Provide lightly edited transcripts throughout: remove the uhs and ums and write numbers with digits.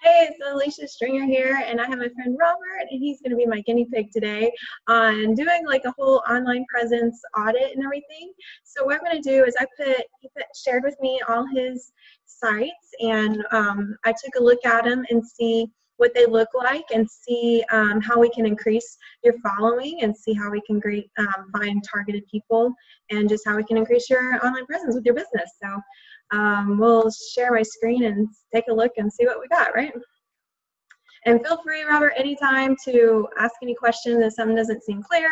Hey, it's Alecia Stringer here, and I have my friend Robert, and he's going to be my guinea pig today on doing like a whole online presence audit and everything. So what I'm going to do is he shared with me all his sites, and I took a look at them and see what they look like and see how we can increase your following and see how we can find targeted people and just how we can increase your online presence with your business. So we'll share my screen and take a look and see what we got, right? And feel free, Robert, anytime to ask any questions if something doesn't seem clear.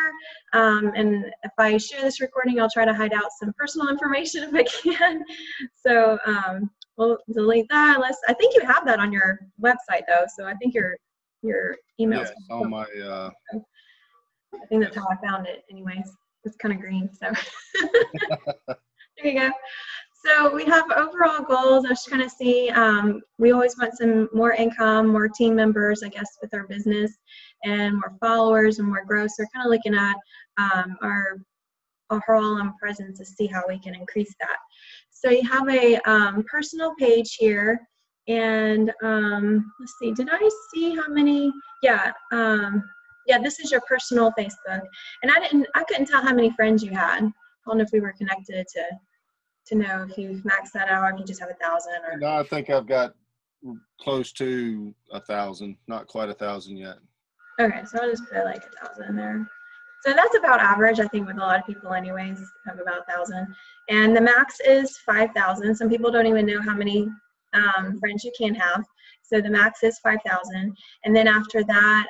And if I share this recording, I'll try to hide out some personal information if I can. So we'll delete that. I think you have that on your website, though. So I think your email. Yes, on my. I think that's how I found it. Anyways, it's kind of green, so there you go. So we have overall goals. I was just kind of see, we always want some more income, more team members, I guess, with our business, and more followers and more growth. So we're kind of looking at our overall presence to see how we can increase that. So you have a personal page here, and let's see, did I see how many? Yeah, this is your personal Facebook, and I couldn't tell how many friends you had. I don't know if we were connected to know if you've maxed that out or if you just have 1,000 or. No, I think I've got close to 1,000, not quite 1,000 yet. Okay, so I'll just put like 1,000 in there. So that's about average, I think, with a lot of people anyways, have about 1,000. And the max is 5,000. Some people don't even know how many friends you can have. So the max is 5,000. And then after that,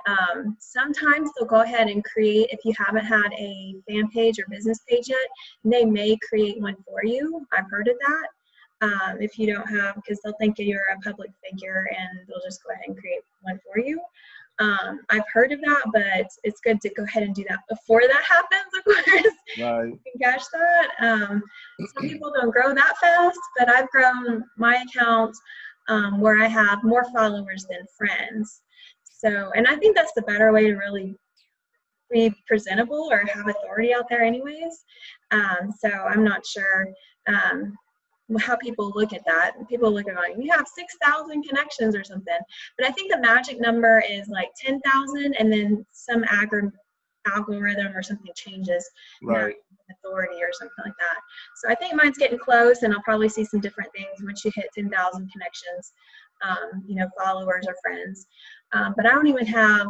sometimes they'll go ahead and create, if you haven't had a fan page or business page yet, they may create one for you. I've heard of that. If you don't have, because they'll think you're a public figure and they'll just go ahead and create one for you. I've heard of that, but it's good to go ahead and do that before that happens, of course. Right. You can catch that. Some people don't grow that fast, but I've grown my account where I have more followers than friends. So, and I think that's the better way to really be presentable or have authority out there anyways. So I'm not sure how people look at that. People look at like, you have 6,000 connections or something. But I think the magic number is like 10,000, and then some algorithm or something changes. Right. Authority or something like that. So I think mine's getting close, and I'll probably see some different things once you hit 10,000 connections, followers or friends. But I don't even have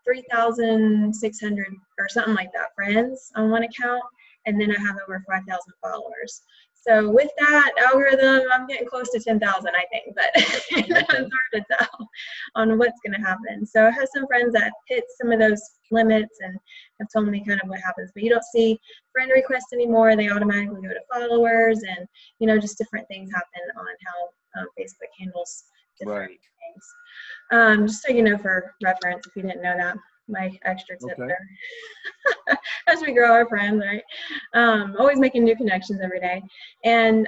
3,600 or something like that friends on one account, and then I have over 5,000 followers. So with that algorithm, I'm getting close to 10,000, I think, but it's hard to tell on what's going to happen. So I have some friends that hit some of those limits and have told me kind of what happens, but you don't see friend requests anymore. They automatically go to followers, and, just different things happen on how Facebook handles different things. Just so you know, for reference, if you didn't know that. My extra tip there. As we grow our friends, right? Always making new connections every day. And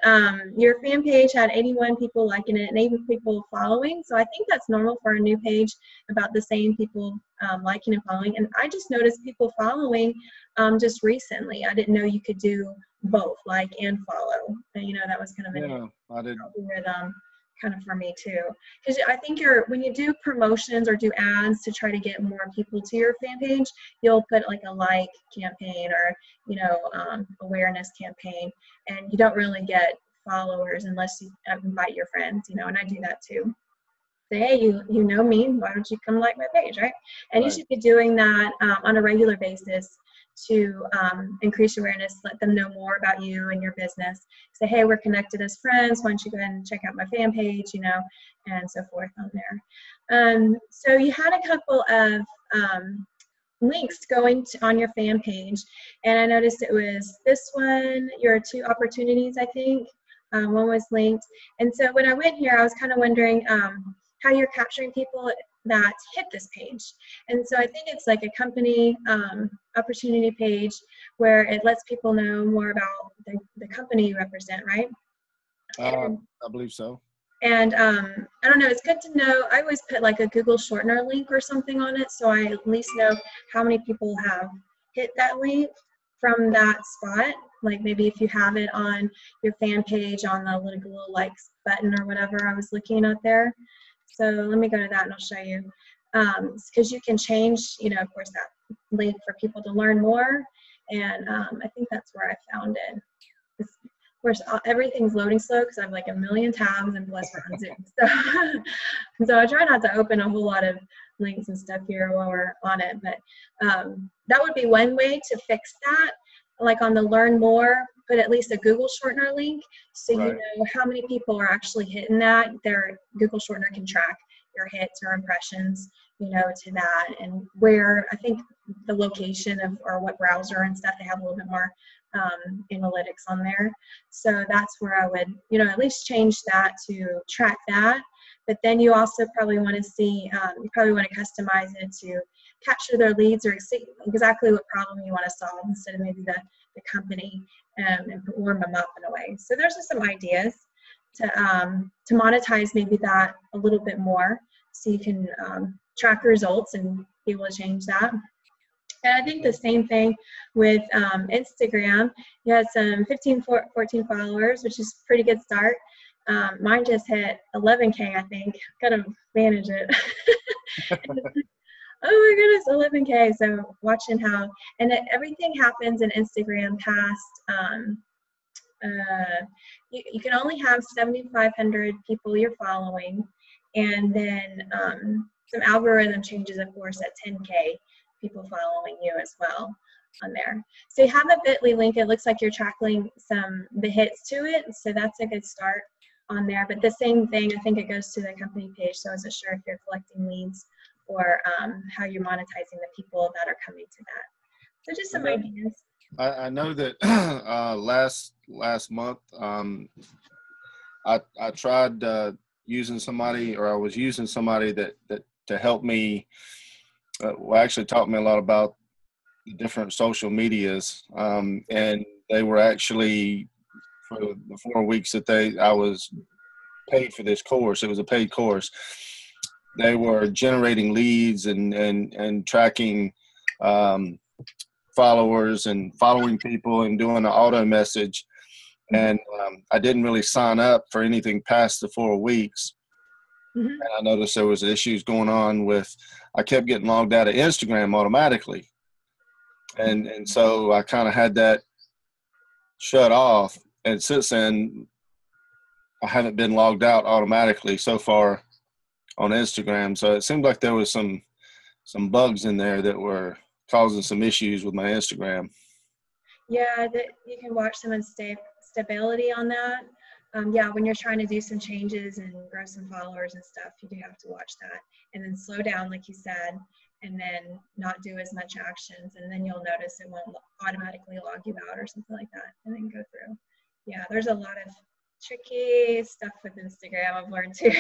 your fan page had 81 people liking it and 80 people following. So I think that's normal for a new page, about the same people liking and following. And I just noticed people following just recently. I didn't know you could do both, like and follow. And, that was kind of a new algorithm kind of for me too, because I think when you do promotions or do ads to try to get more people to your fan page, you'll put like a like campaign or awareness campaign, and you don't really get followers unless you invite your friends, and I do that too. Say, hey, you know me, why don't you come like my page, right? And you should be doing that on a regular basis to increase awareness, let them know more about you and your business. Say, hey, we're connected as friends. Why don't you go ahead and check out my fan page, and so forth on there. So you had a couple of links going on your fan page, and I noticed it was this one, your 2 opportunities, I think. One was linked. And so when I went here, I was kind of wondering how you're capturing people that hit this page. And so I think it's like a company opportunity page where it lets people know more about the company you represent, right? I believe so. And I don't know, it's good to know. I always put like a Google shortener link or something on it, so I at least know how many people have hit that link from that spot. Like maybe if you have it on your fan page on the little likes button or whatever I was looking at there. So let me go to that and I'll show you. Because you can change, of course, that link for people to learn more. And I think that's where I found it. Of course, everything's loading slow because I have like a million tabs and plus we're on Zoom. So I try not to open a whole lot of links and stuff here while we're on it. But that would be one way to fix that. Like on the learn more, put at least a Google shortener link so you know how many people are actually hitting that. Their Google shortener can track your hits or impressions, to that, and where I think the location of or what browser and stuff, they have a little bit more analytics on there. So that's where I would, at least change that to track that. But then you also probably want to see, you probably want to customize it to capture their leads or see exactly what problem you want to solve instead of maybe the company, and warm them up in a way. So there's just some ideas to monetize maybe that a little bit more so you can track results and be able to change that. And I think the same thing with Instagram. You had some 14 followers, which is a pretty good start. Mine just hit 11K, I think. Gotta manage it. Oh my goodness, 11K. So watching how, and everything happens in Instagram past, you can only have 7,500 people you're following. And then some algorithm changes, of course, at 10K people following you as well on there. So you have a bit.ly link. It looks like you're tracking the hits to it. So that's a good start on there. But the same thing, I think it goes to the company page. So I wasn't sure if you're collecting leads or how you're monetizing the people that are coming to that. So just some ideas. I know that last month I tried using somebody, or I was using somebody that to help me. Actually taught me a lot about the different social medias, and they were actually, for the 4 weeks that I was paid for this course. It was a paid course. They were generating leads and tracking followers and following people and doing an auto message. And I didn't really sign up for anything past the 4 weeks. Mm-hmm. And I noticed there was issues going on with, I kept getting logged out of Instagram automatically. And so I kind of had that shut off. And since then, I haven't been logged out automatically so far on Instagram. So it seemed like there was some bugs in there that were causing some issues with my Instagram. Yeah, you can watch some stability on that. Yeah, when you're trying to do some changes and grow some followers and stuff, you do have to watch that. And then slow down, like you said, and then not do as much actions. And then you'll notice it won't automatically log you out or something like that, and then go through. Yeah, there's a lot of tricky stuff with Instagram I've learned too.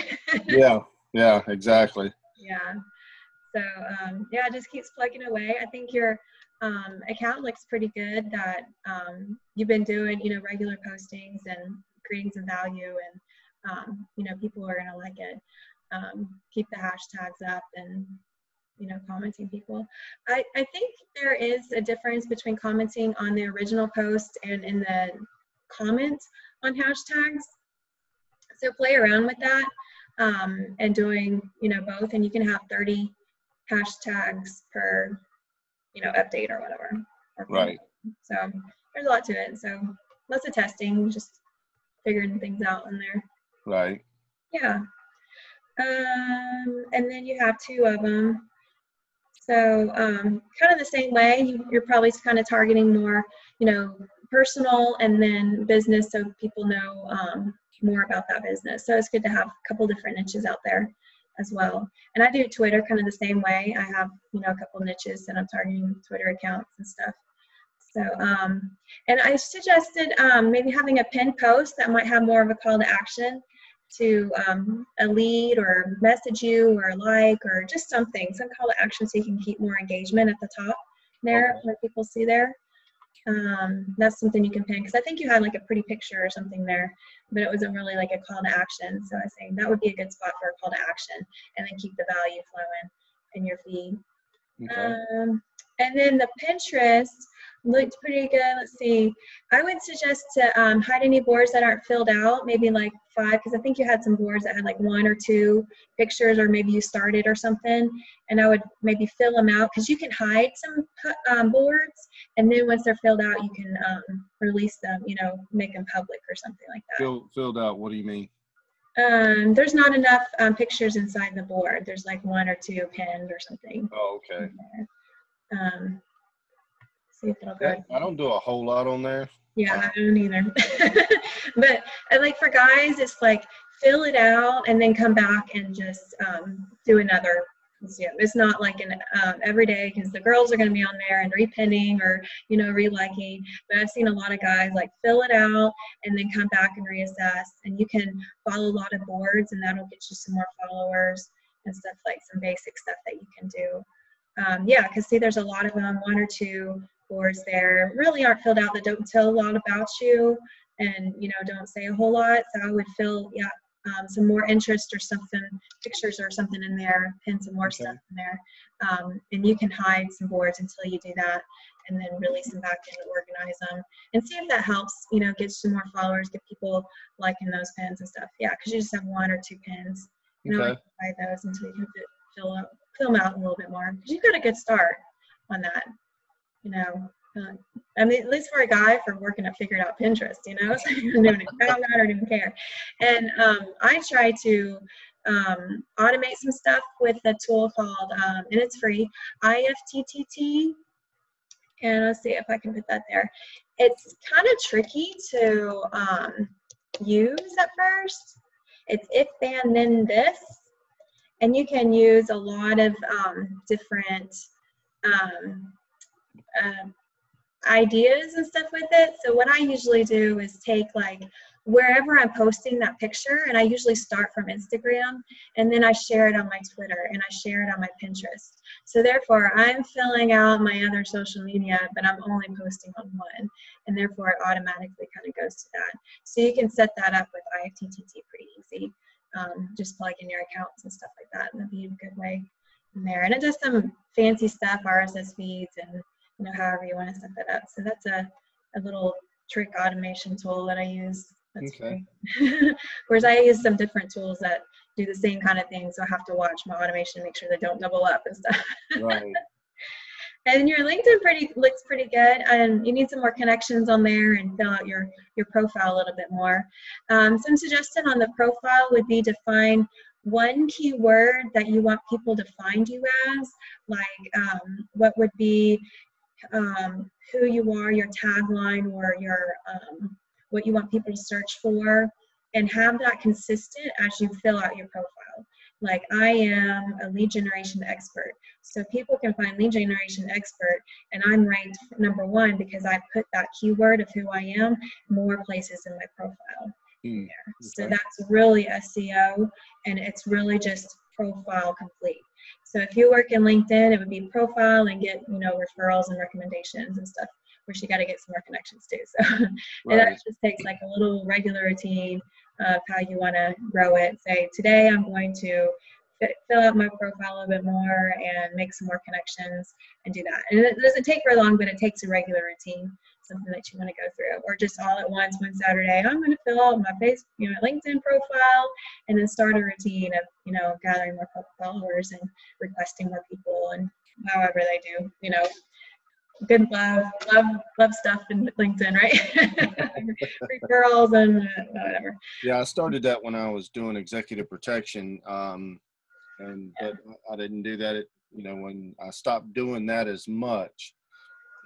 Yeah, exactly. Yeah. So, yeah, it just keeps plugging away. I think your account looks pretty good, that you've been doing, regular postings and creating some value, and, people are going to like it. Keep the hashtags up and, commenting people. I think there is a difference between commenting on the original post and in the comments on hashtags. So play around with that and doing, both, and you can have 30 hashtags per, update or whatever. Right. So there's a lot to it. So lots of testing, just figuring things out in there. Right. Yeah. And then you have 2 of them. So kind of the same way, you're probably kind of targeting more, personal and then business, so people know more about that business. So it's good to have a couple different niches out there as well. And I do Twitter kind of the same way. I have, a couple niches that I'm targeting Twitter accounts and stuff. So, and I suggested maybe having a pinned post that might have more of a call to action to a lead or message you or like, or just some call to action so you can keep more engagement at the top there, okay, where people see there. That's something you can pin, because I think you had like a pretty picture or something there, but it wasn't really like a call to action. So I was saying that would be a good spot for a call to action, and then keep the value flowing in your feed. Okay. And then the Pinterest, Looked pretty good. Let's see. I would suggest to hide any boards that aren't filled out, maybe like 5, because I think you had some boards that had like 1 or 2 pictures, or maybe you started or something. And I would maybe fill them out, because you can hide some boards, and then once they're filled out, you can release them, make them public or something like that. Filled out, what do you mean? There's not enough pictures inside the board. There's like 1 or 2 pinned or something. Oh, okay. See if it'll go. I don't do a whole lot on there. Yeah, I don't either. But like for guys, it's like fill it out and then come back and just do another. It's not like an every day, because the girls are going to be on there and repinning or reliking. But I've seen a lot of guys like fill it out and then come back and reassess. And you can follow a lot of boards, and that'll get you some more followers and stuff, like some basic stuff that you can do. Yeah, because see, there's a lot of them, 1 or 2 boards there really aren't filled out, that don't tell a lot about you, and don't say a whole lot. So I would fill some more interest or something, pictures or something in there, pin some more stuff in there, and you can hide some boards until you do that, and then release them back in and organize them and see if that helps, get some more followers, get people liking those pins and stuff. Yeah, because you just have 1 or 2 pins. I like to hide those until you can fill them out a little bit more, because you've got a good start on that. I mean, at least for a guy, for working at figured out Pinterest, so you're doing it. I don't even care. And I try to automate some stuff with a tool called, and it's free, IFTTT. And let's see if I can put that there. It's kind of tricky to use at first. It's if, then, this. And you can use a lot of different ideas and stuff with it. So what I usually do is take like wherever I'm posting that picture, and I usually start from Instagram, and then I share it on my Twitter, and I share it on my Pinterest. So therefore I'm filling out my other social media, but I'm only posting on one, and therefore it automatically kind of goes to that. So you can set that up with IFTTT pretty easy. Just plug in your accounts and stuff like that, and that'd be a good way in there. And it does some fancy stuff, RSS feeds, and however you want to set that up. So that's a little trick automation tool that I use. That's okay. Whereas I use some different tools that do the same kind of thing, so I have to watch my automation, make sure they don't double up and stuff. Right. And your LinkedIn looks pretty good, and you need some more connections on there and fill out your profile a little bit more. Some suggestion on the profile would be to find one keyword that you want people to find you as, like what would be who you are, your tagline, or your what you want people to search for, and have that consistent as you fill out your profile. Like, I am a lead generation expert. So people can find lead generation expert, and I'm ranked #1 because I put that keyword of who I am more places in my profile. Okay. So that's really SEO, and it's really just profile complete. So if you work in LinkedIn, it would be profile and get, referrals and recommendations and stuff, which you got to get some more connections too. So, and that just takes like a little regular routine of how you want to grow it. Say, today I'm going to fill out my profile a little bit more and make some more connections and do that. And it doesn't take very long, but it takes a regular routine, something that you want to go through. Or just all at once, one Saturday, I'm going to fill out my LinkedIn profile, and then start a routine of, gathering more followers and requesting more people, and however they do, good love stuff in LinkedIn, right? Referrals and whatever. Yeah, I started that when I was doing executive protection, but I didn't do that. When I stopped doing that as much,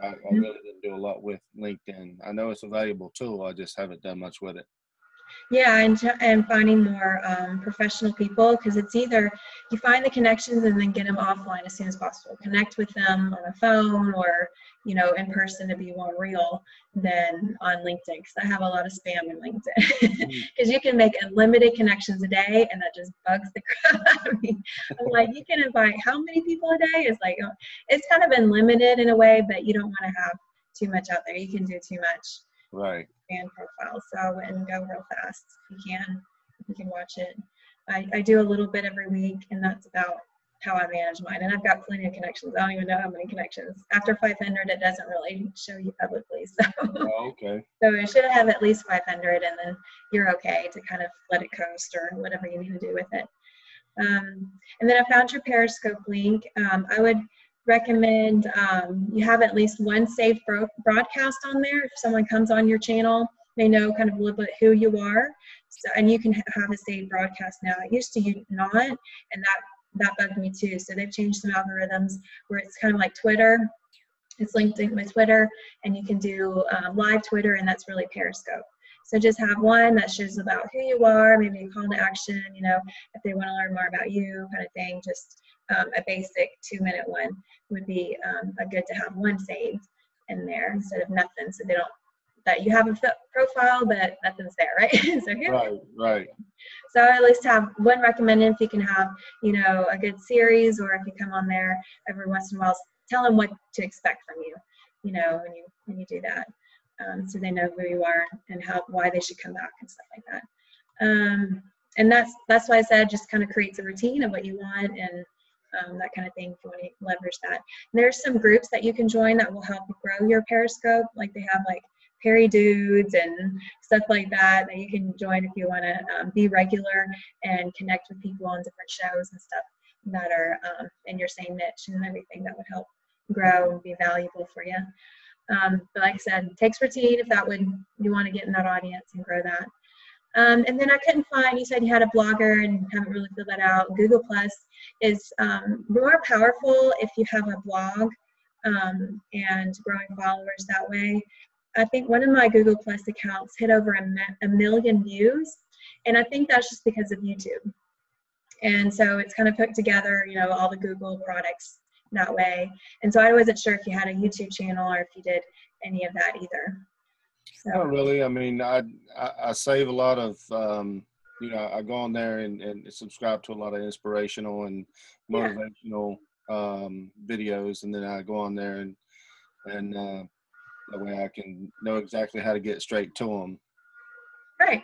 I really didn't do a lot with LinkedIn. I know it's a valuable tool. I just haven't done much with it. Yeah, and finding more professional people, because it's either you find the connections and then get them offline as soon as possible. Connect with them on the phone or, in person to be more real than on LinkedIn, because I have a lot of spam in LinkedIn. Because you can make unlimited connections a day, and that just bugs the crap out of me. I'm like, you can invite how many people a day? It's like, it's kind of been limited in a way, but you don't want to have too much out there. You can do too much. Right. Fan profile, so I wouldn't go real fast if you can watch it. I do a little bit every week, and that's about how I manage mine. And I've got plenty of connections. I don't even know how many connections. After 500, it doesn't really show you publicly. So, Oh, okay. so it should have at least 500, and then you're okay to kind of let it coast or whatever you need to do with it. And then I found your Periscope link. I would recommend you have at least one saved broadcast on there. If someone comes on your channel, they know kind of a little bit who you are. So, and you can have a saved broadcast now. It used to not, and that bugged me too. So they've changed some algorithms where it's kind of like Twitter. It's linked in with Twitter, and you can do live Twitter, and that's really Periscope. So just have one that shows about who you are, maybe a call to action, you know, if they want to learn more about you kind of thing. Just a basic 2-minute one would be a good to have one saved in there instead of nothing, so they don't, that you have a profile but nothing's there, right? So here, right. so at least have one recommended. If you can have, you know, a good series, or if you come on there every once in a while, tell them what to expect from you, you know, when you do that, so they know who you are and why they should come back and stuff like that. And that's why I said just kind of creates a routine of what you want, and that kind of thing if you want to leverage that. And there's some groups that you can join that will help you grow your Periscope. Like they have like Perry Dudes and stuff like that you can join if you want to be regular and connect with people on different shows and stuff that are in your same niche and everything. That would help grow and be valuable for you. But like I said, it takes routine if you want to get in that audience and grow that. And then I couldn't find, you said you had a blogger and haven't really filled that out. Google Plus is more powerful if you have a blog and growing followers that way. I think one of my Google Plus accounts hit over a million views, and I think that's just because of YouTube. And so it's kind of put together, you know, all the Google products that way. And so I wasn't sure if you had a YouTube channel or if you did any of that either. So. Not really. I mean, I save a lot of, you know, I go on there and subscribe to a lot of inspirational and motivational videos, and then I go on there and that way I can know exactly how to get straight to them. Right.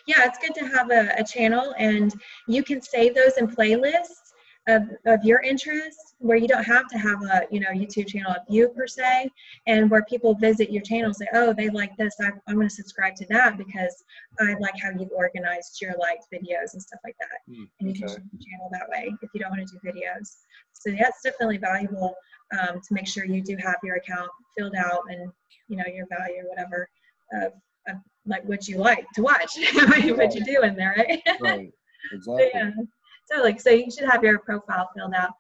Yeah, it's good to have a channel, and you can save those in playlists of your interests, where you don't have to have a, you know, YouTube channel of you per se, and where people visit your channel and say, oh, they like this, I'm going to subscribe to that because I like how you've organized your liked videos and stuff like that. And you can choose the channel that way if you don't want to do videos. So yeah, it's definitely valuable to make sure you do have your account filled out and, you know, your value or whatever of like what you like to watch, what you do in there, right? Right, exactly. So, yeah. So you should have your profile filled out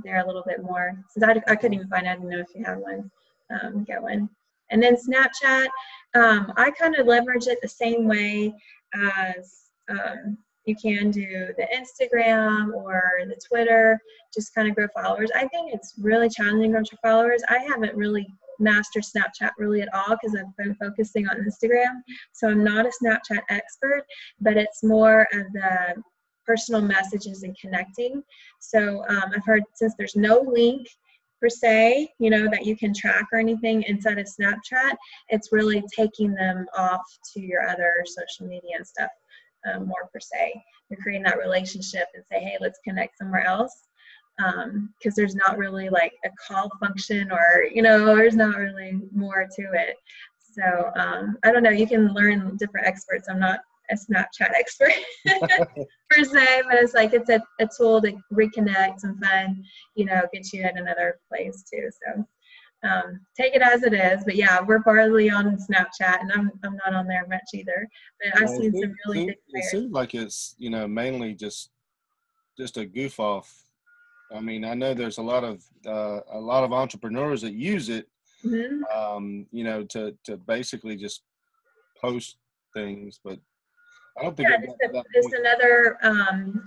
there a little bit more. Since I couldn't even find out, I didn't know if you had one, get one. And then Snapchat, I kind of leverage it the same way as you can do the Instagram or the Twitter, just kind of grow followers. I think it's really challenging to grow your followers. I haven't really mastered Snapchat really at all because I've been focusing on Instagram. So I'm not a Snapchat expert, but it's more of the personal messages and connecting. So I've heard, since there's no link per se, you know, that you can track or anything inside of Snapchat, it's really taking them off to your other social media and stuff more per se. You're creating that relationship and say, hey, let's connect somewhere else. Because there's not really like a call function, or, you know, there's not really more to it. So I don't know, you can learn different experts. I'm not a Snapchat expert per se, but it's like it's a tool to reconnect, some fun, you know, get you at another place too. So take it as it is. But yeah, we're partly on Snapchat, and I'm not on there much either. But I've seen some really big players. It seems like it's, you know, mainly just a goof off. I mean, I know there's a lot of entrepreneurs that use it, you know, to basically just post things, but I don't think it's another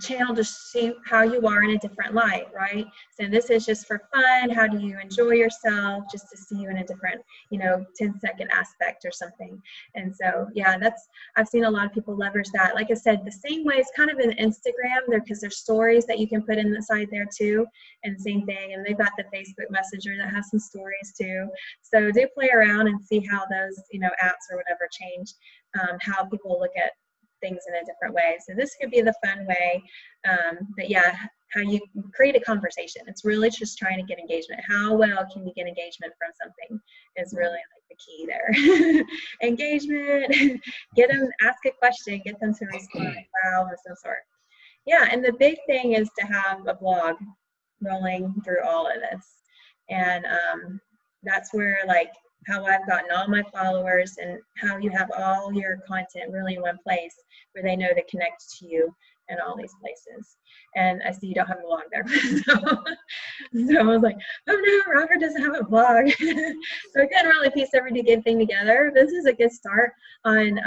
channel to see how you are in a different light, right? So this is just for fun. How do you enjoy yourself? Just to see you in a different, you know, 10-second aspect or something. And so, yeah, I've seen a lot of people leverage that. Like I said, the same way it's kind of in Instagram there, because there's stories that you can put inside there too, and same thing. And they've got the Facebook Messenger that has some stories too. So do play around and see how those, you know, apps or whatever change how people look at things in a different way. So this could be the fun way. But yeah, how you create a conversation. It's really just trying to get engagement. How well can you get engagement from something is really like the key there. Engagement, get them, ask a question, get them to respond, wow, of some sort. Yeah, and the big thing is to have a blog rolling through all of this. And that's where like how I've gotten all my followers and how you have all your content really in one place where they know to connect to you in all these places. And I see you don't have a blog there. So I was like, oh no, Robert doesn't have a blog. So I couldn't really piece everything together. This is a good start on,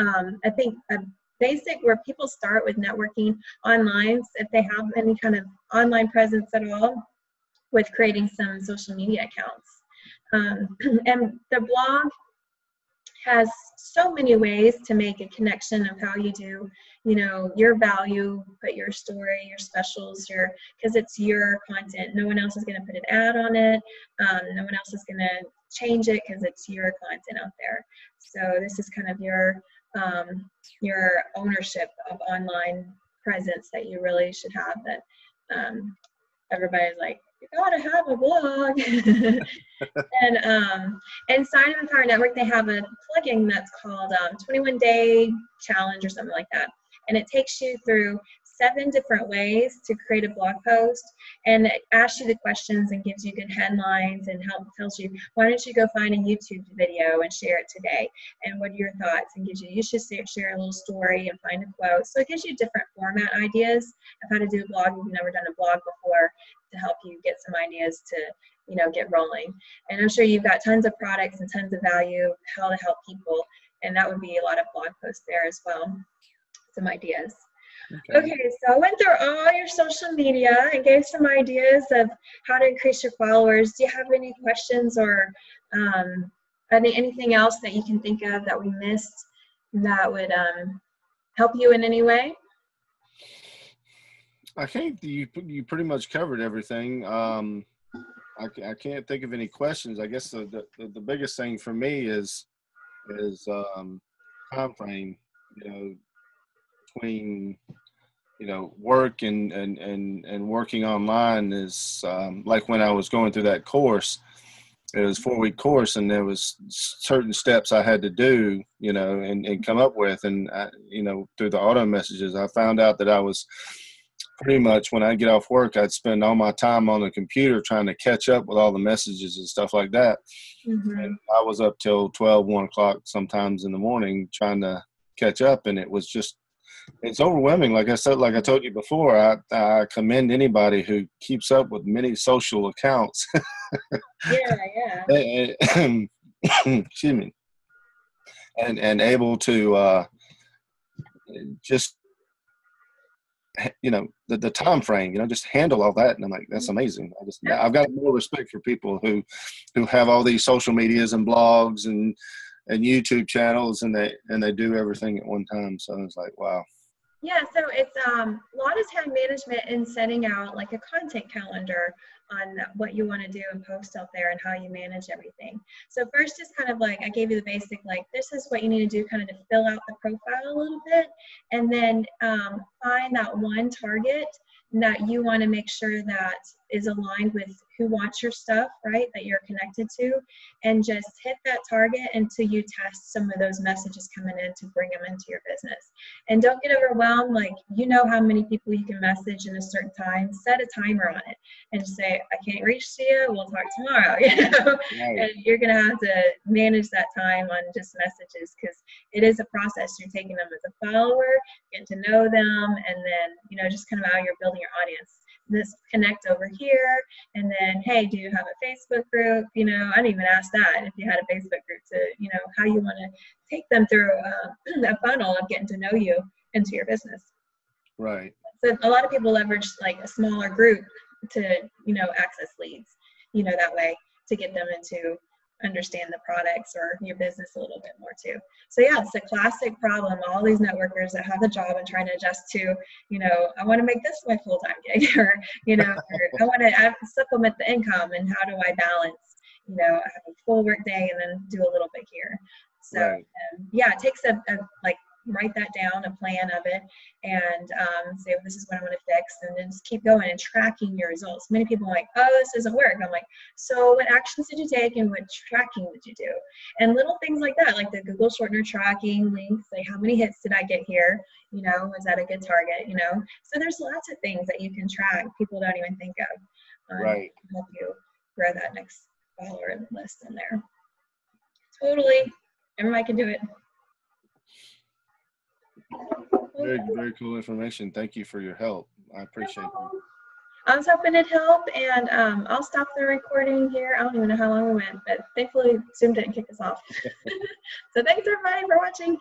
I think, a basic where people start with networking online, if they have any kind of online presence at all, with creating some social media accounts. And the blog has so many ways to make a connection of how you do, you know, your value, put your story, your specials, because it's your content. No one else is going to put an ad on it. No one else is going to change it because it's your content out there. So this is kind of your ownership of online presence that you really should have, that everybody's like, you gotta have a blog. And Sign Up Empower Network, they have a plugin that's called 21-Day Challenge or something like that. And it takes you through 7 different ways to create a blog post, and it asks you the questions and gives you good headlines and tells you, why don't you go find a YouTube video and share it today? And what are your thoughts? And gives you should share a little story and find a quote. So it gives you different format ideas of how to do a blog if you've never done a blog before, to help you get some ideas to, you know, get rolling. And I'm sure you've got tons of products and tons of value, how to help people. And that would be a lot of blog posts there as well. Some ideas. Okay, so I went through all your social media and gave some ideas of how to increase your followers. Do you have any questions or anything else that you can think of that we missed that would help you in any way? I think you pretty much covered everything. I can't think of any questions. I guess the biggest thing for me is time frame. You know, between work and working online is like when I was going through that course. It was a 4-week course, and there was certain steps I had to do, and come up with. And through the auto messages, I found out that I was pretty much, when I get off work, I'd spend all my time on the computer trying to catch up with all the messages and stuff like that. Mm-hmm. And I was up till 12, 1 o'clock sometimes in the morning trying to catch up, and it's overwhelming. Like I said, like I told you before, I commend anybody who keeps up with many social accounts. Yeah. Excuse me. And able to just, the time frame, just handle all that. And I'm like, that's amazing. I've got more respect for people who have all these social medias and blogs and YouTube channels, and they do everything at one time. So it's like, wow. Yeah, so it's a lot of time management in setting out like a content calendar on what you want to do and post out there and how you manage everything. So first is kind of like, I gave you the basic, like, this is what you need to do kind of to fill out the profile a little bit, and then find that one target that you want to make sure that is aligned with who wants your stuff, right, that you're connected to, and just hit that target until you test some of those messages coming in to bring them into your business. And don't get overwhelmed. Like, how many people you can message in a certain time. Set a timer on it and just say, I can't reach to you, we'll talk tomorrow. Right. And you're going to have to manage that time on just messages, because it is a process. You're taking them as a follower, getting to know them, and then, just kind of how you're building your audience. This connect over here, and then, hey, do you have a Facebook group? I didn't even ask that, if you had a Facebook group, to how you want to take them through a funnel of getting to know you into your business. Right. So a lot of people leverage like a smaller group to access leads, that way, to get them into understand the products or your business a little bit more too. So yeah, it's a classic problem. All these networkers that have a job and trying to adjust to, I want to make this my full-time gig, or, or I want to supplement the income, and how do I balance, I have a full work day and then do a little bit here. So right. Yeah, it takes a like write that down, a plan of it, and say, well, this is what I want to fix, and then just keep going and tracking your results. Many people are like, oh, this doesn't work. I'm like, so what actions did you take and what tracking did you do? And little things like that, like the Google shortener tracking links, like how many hits did I get here? You know, was that a good target? You know, so there's lots of things that you can track people don't even think of. Right. To help you grow that next follower list in there. Totally. Everybody can do it. Very, very cool information. Thank you for your help. I appreciate it. I was hoping it'd help, and I'll stop the recording here. I don't even know how long we went, but thankfully Zoom didn't kick us off. So thanks everybody for watching.